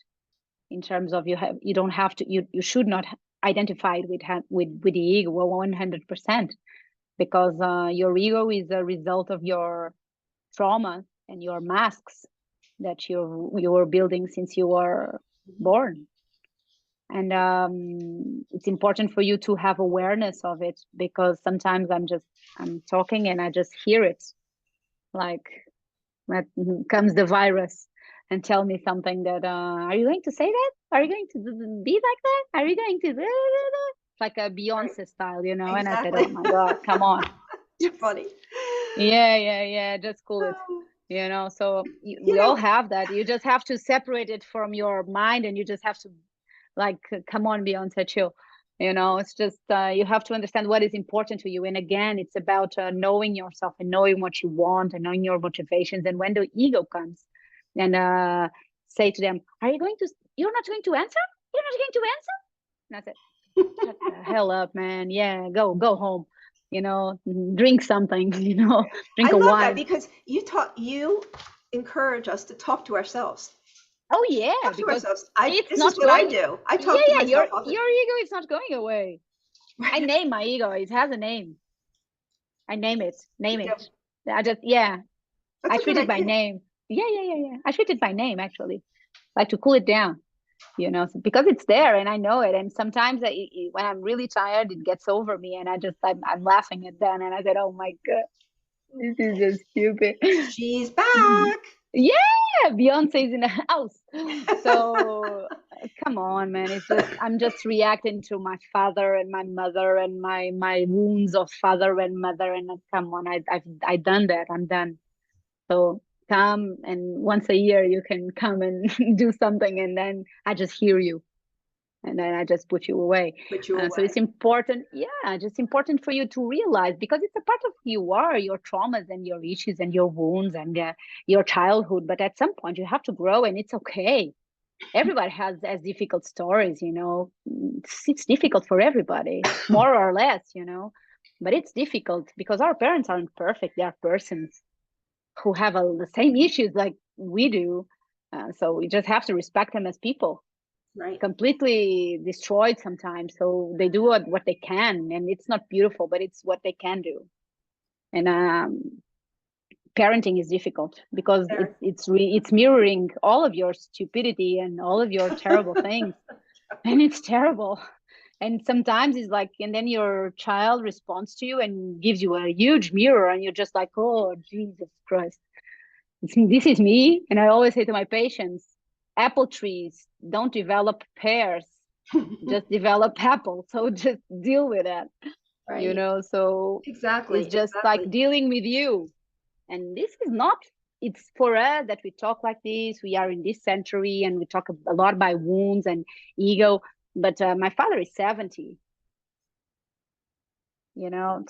In terms of you don't have to you should not identify it with the ego 100%, because your ego is a result of your trauma and your masks that you were building since you were born. And it's important for you to have awareness of it, because sometimes I'm talking and I just hear it, like that comes the virus and tell me something that are you going to say that, are you going to be like that, are you going to like a Beyonce right. style, you know. Exactly. And I said, oh my god, come on. You're funny. Yeah, just cool it, you know. So we all have that. You just have to separate it from your mind, and you just have to like come on, Beyonce, chill, you know. It's just you have to understand what is important to you. And again, it's about knowing yourself and knowing what you want and knowing your motivations. And when the ego comes and say to them, are you going to, you're not going to answer, you're not going to answer, and I said, shut the hell up, man. Yeah, go home, you know, drink something, you know, I drink a love that, wine. because you encourage us to talk to ourselves. Oh yeah, Talk to because ourselves. it's This is not what I going. do. I Yeah, talk to yeah, your myself often. ego is not going away. I name my ego. It has a name. I name it. Name You do. it. I just, yeah. That's I a good treat it by idea. name. Yeah. I treat it by name, actually. Like to cool it down, you know, because it's there and I know it. And sometimes when I'm really tired, it gets over me, and I'm laughing at that. And I said, oh my God, this is just stupid. She's back. Yeah, Beyonce's in the house. So come on, man. It's just I'm just reacting to my father and my mother and my wounds of father and mother. And come on, I've done that. I'm done. So come, and once a year you can come and do something, and then I just hear you, and then I just put you away. Put you So away. it's important, yeah, just important for you to realize, because it's a part of who you are, your traumas and your issues and your wounds and your childhood. But at some point you have to grow, and it's okay. Everybody has as difficult stories, you know. It's difficult for everybody, more or less, you know. But it's difficult because our parents aren't perfect. They are persons who have the same issues like we do. So we just have to respect them as people, Right. completely destroyed sometimes. So they do what they can, and it's not beautiful, but it's what they can do. And parenting is difficult because There. it's mirroring all of your stupidity and all of your terrible things, and it's terrible. And sometimes it's like, and then your child responds to you and gives you a huge mirror, and you're just like, oh Jesus Christ, this is me. And I always say to my patients, apple trees don't develop pears, just develop apples. So just deal with that, you Right. know. So Exactly. it's just like Exactly. dealing with you. And this is not, it's for us that we talk like this. We are in this century and we talk a lot about wounds and ego. But my father is 70, you know.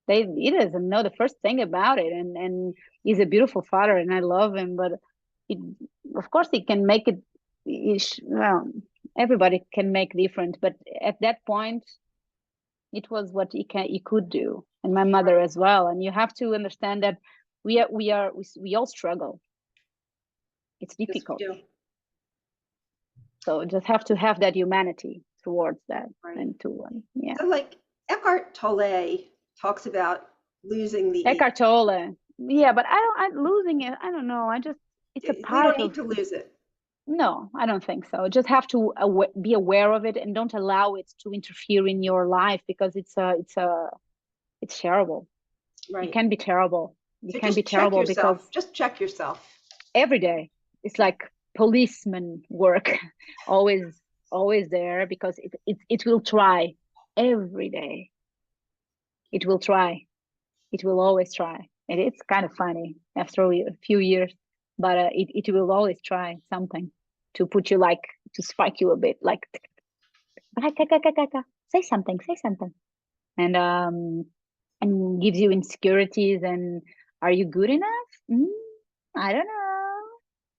He doesn't know the first thing about it, and he's a beautiful father, and I love him. But it, of course, he can make it. Well, everybody can make different, but at that point, it was what he could do, and my mother as well. And you have to understand that we all struggle. It's Yes, we difficult, do. so just have to have that humanity towards that, Right. and to yeah. So, like Eckhart Tolle talks about losing the ego. Eckhart Tolle, yeah, but I'm losing it. I don't know. It's a We don't part need of. to lose it. No, I don't think so. Just have to be aware of it and don't allow it to interfere in your life, because it's terrible. It Right. can be terrible. It So can be just check terrible because yourself. Just check yourself. every day. It's like policeman work, always there, because it will try every day. It will try. It will always try. And it's kind of funny after a few years, but it will always try something to put you like, to spike you a bit, like, say something, and gives you insecurities. And are you good enough? I don't know.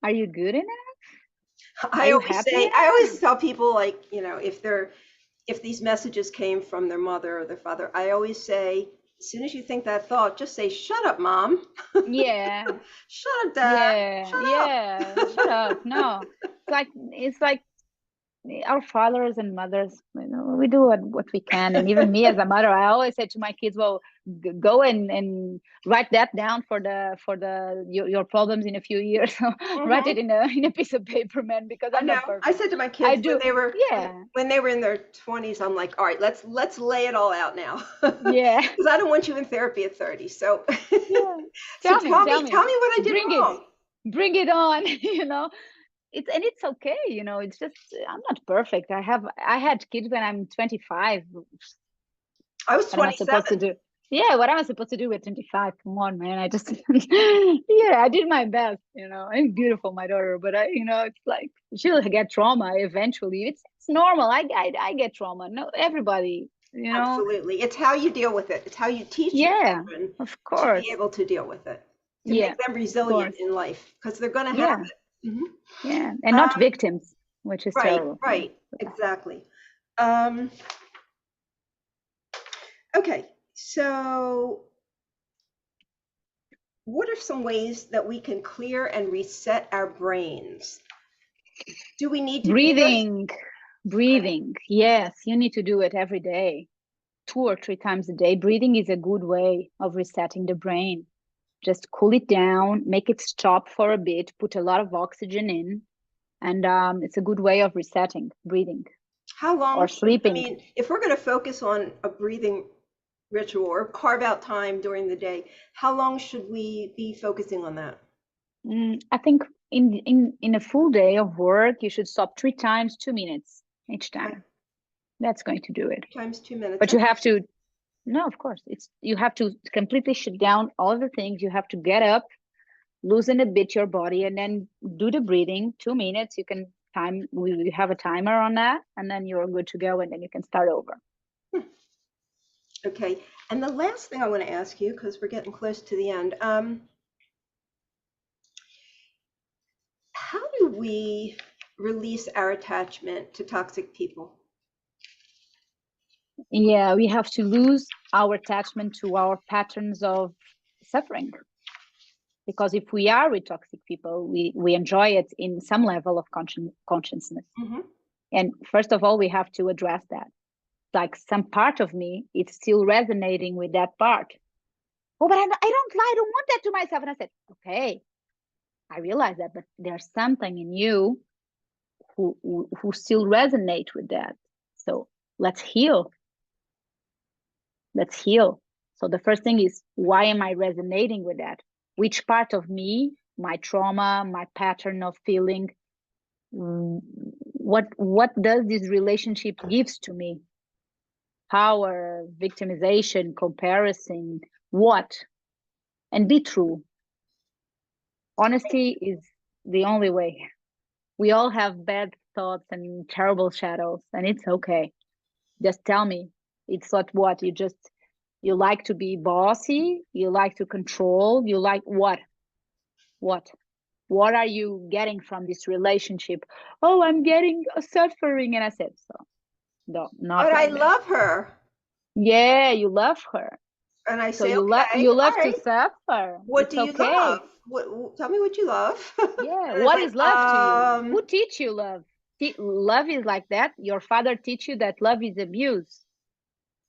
Are you good enough? Are I you always happy say, I enough? always tell people, like, if these messages came from their mother or their father, I always say, as soon as you think that thought, just say, "Shut up, mom." Yeah, "Shut up, dad." yeah, "Shut up." yeah. Shut up. No. It's like our fathers and mothers, we do what we can. And even me as a mother, I always say to my kids, well, go and write that down for your problems in a few years. Write it Mhm. in a piece of paper, man, because I I'm know. not I perfect. said to my I kids do. Yeah, when they were in their 20s, I'm like, "All right, let's lay it all out now." yeah. Because I don't want you in therapy at 30. So Yeah. so Tell tell me, me what I did bring it, wrong. bring it on. It's okay. It's just, I'm not perfect. I had kids when I'm 25. I was What am I supposed to 27. do? Yeah, what am I supposed to do with 25? Come on, man. I just, yeah, I did my best. I'm beautiful, my daughter, but it's like she'll get trauma eventually. It's normal. I get trauma. No, everybody, Absolutely. It's how you deal with it. It's how you teach your Yeah, children of to course. be able to deal with it, to Yeah, make them of resilient course. in life, because they're going to have Yeah, it. Mhm. yeah. And not Um, victims, which is right, terrible. Yeah. right, exactly. Um, okay, so what are some ways that we can clear and reset our brains? Do we need to do this? Breathing, breathing. Yes, you need to do it every day, 2 or 3 times a day. Breathing is a good way of resetting the brain. Just cool it down, make it stop for a bit, put a lot of oxygen in, and it's a good way of resetting, breathing How long or should, I sleeping. mean, if we're going to focus on a breathing ritual or carve out time during the day, how long should we be focusing on that? I think in a full day of work, you should stop 3 times, 2 minutes each Okay, time. That's going to do it. times 2 minutes. But you have to, no, of course, you have to completely shut down all the things. You have to get up, loosen a bit your body, and then do the breathing. 2 minutes. You can time. We have a timer on that, and then you're good to go, and then you can start over. Okay, and the last thing I want to ask you, because we're getting close to the end, how do we release our attachment to toxic people? Yeah, we have to lose our attachment to our patterns of suffering. Because if we are with toxic people, we enjoy it in some level of consciousness. Hmm. And first of all, we have to address that. Like, some part of me, it's still resonating with that part. Oh, but I don't want that to myself. And I said, okay, I realize that, but there's something in you who still resonate with that. So let's heal. Let's heal. So the first thing is, why am I resonating with that? Which part of me, my trauma, my pattern of feeling, what does this relationship gives to me? Power, victimization, comparison, what? And be true. Honesty is the only way. We all have bad thoughts and terrible shadows, and it's okay. Just tell me. It's not what you like to be bossy, you like to control, you like what? What? What are you getting from this relationship? Oh, I'm getting a suffering. And I said, so no, not But I like that. love her. Yeah, you love her. And I So say, you okay, you all love to right. suffer. What It's do you love? okay. Tell me what you love. Yeah. And it's What like, is love to you? Who teach you love? Love is like that. Your father teach you that love is abuse.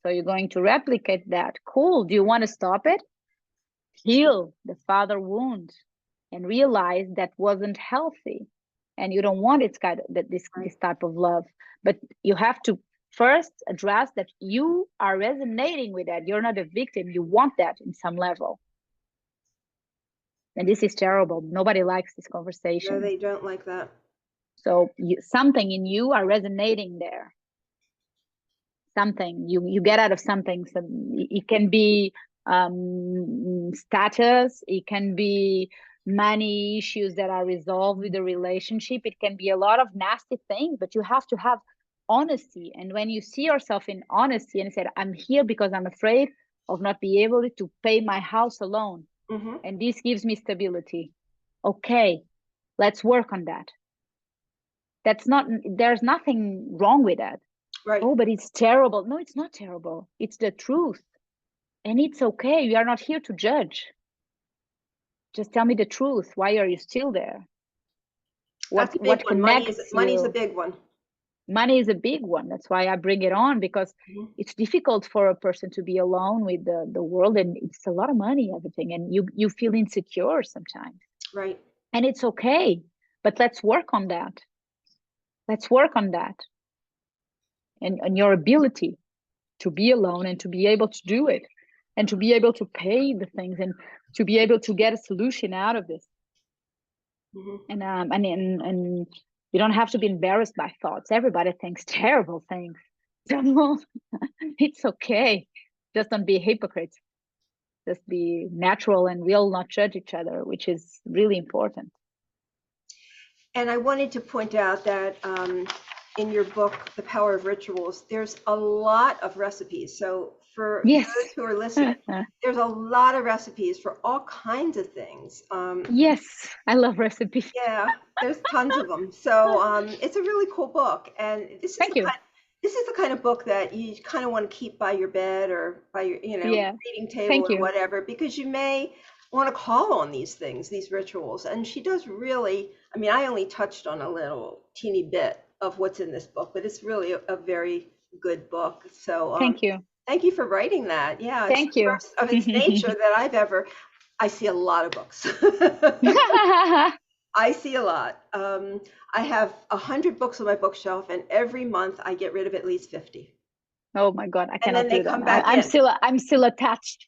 So you're going to replicate that. Cool. Do you want to stop it? Heal the father wound and realize that wasn't healthy. And you don't want this type of love. But you have to first address that you are resonating with that. You're not a victim. You want that in some level. And this is terrible. Nobody likes this conversation. No, they don't like that. So something in you are resonating there. Something you get out of something. So it can be status. It can be money issues that are resolved with the relationship. It can be a lot of nasty things, but you have to have honesty. And when you see yourself in honesty and said, I'm here because I'm afraid of not being able to pay my house alone. Mm-hmm. And this gives me stability. Okay, let's work on that. There's nothing wrong with that. Right. Oh, but it's terrible. No, it's not terrible. It's the truth. And it's okay. We are not here to judge. Just tell me the truth. Why are you still there? That's a big What one. connects Money's a you? big one. Money is a big one. That's why I bring it on, because it's difficult for a person to be alone with the world, and it's a lot of money, everything, and you feel insecure sometimes. Right. And it's okay, but let's work on that. Let's work on that. And your ability to be alone and to be able to do it and to be able to pay the things and to be able to get a solution out of this. And you don't have to be embarrassed by thoughts. Everybody thinks terrible things. So it's okay. Just don't be a hypocrite. Just be natural and we'll not judge each other, which is really important. And I wanted to point out that in your book, The Power of Rituals, there's a lot of recipes. So for Yes. those who are listening, there's a lot of recipes for all kinds of things. Yes, I love recipes. Yeah, there's tons of them. So it's a really cool book. And this is the kind of book that you kind of want to keep by your bed or by your, reading table or whatever, because you may want to call on these things, these rituals. And she does really, I mean, I only touched on a little teeny bit of what's in this book, but it's really a very good book. So thank you. Thank you for writing that. Yeah, it's thank the you. first of its nature that I see a lot of books. I see a lot. I have 100 books on my bookshelf, and every month I get rid of at least 50. Oh my God, I cannot do that. Come back I'm still attached.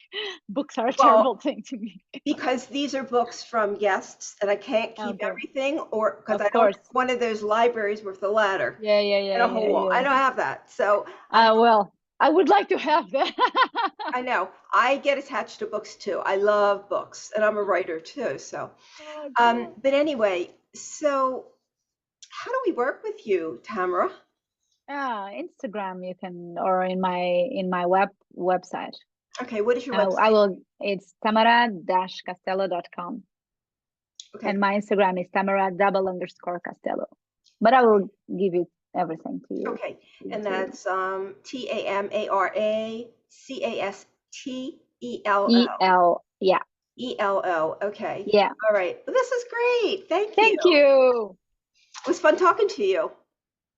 Books are a terrible thing to me. Because these are books from guests, and I can't keep everything, or because I don't have one of those libraries with the ladder. Yeah. And a whole wall. I don't have that. So well, I would like to have that. I know. I get attached to books too. I love books, and I'm a writer too. So, but anyway, so how do we work with you, Tamara? Instagram, you can, or in my website. Okay, what is your website? It's Tâmara-Castelo.com. Okay. And my Instagram is Tamara_Castelo. But I will give you everything to you. Okay, and that's TAMARACASTELO. Yeah. ELO. Okay. Yeah. All right. Well, this is great. Thank you. Thank you. It was fun talking to you.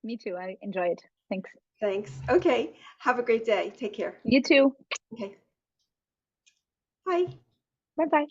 Me too. I enjoyed. Thanks. Thanks. Okay. Have a great day. Take care. You too. Okay. Bye. Bye-bye.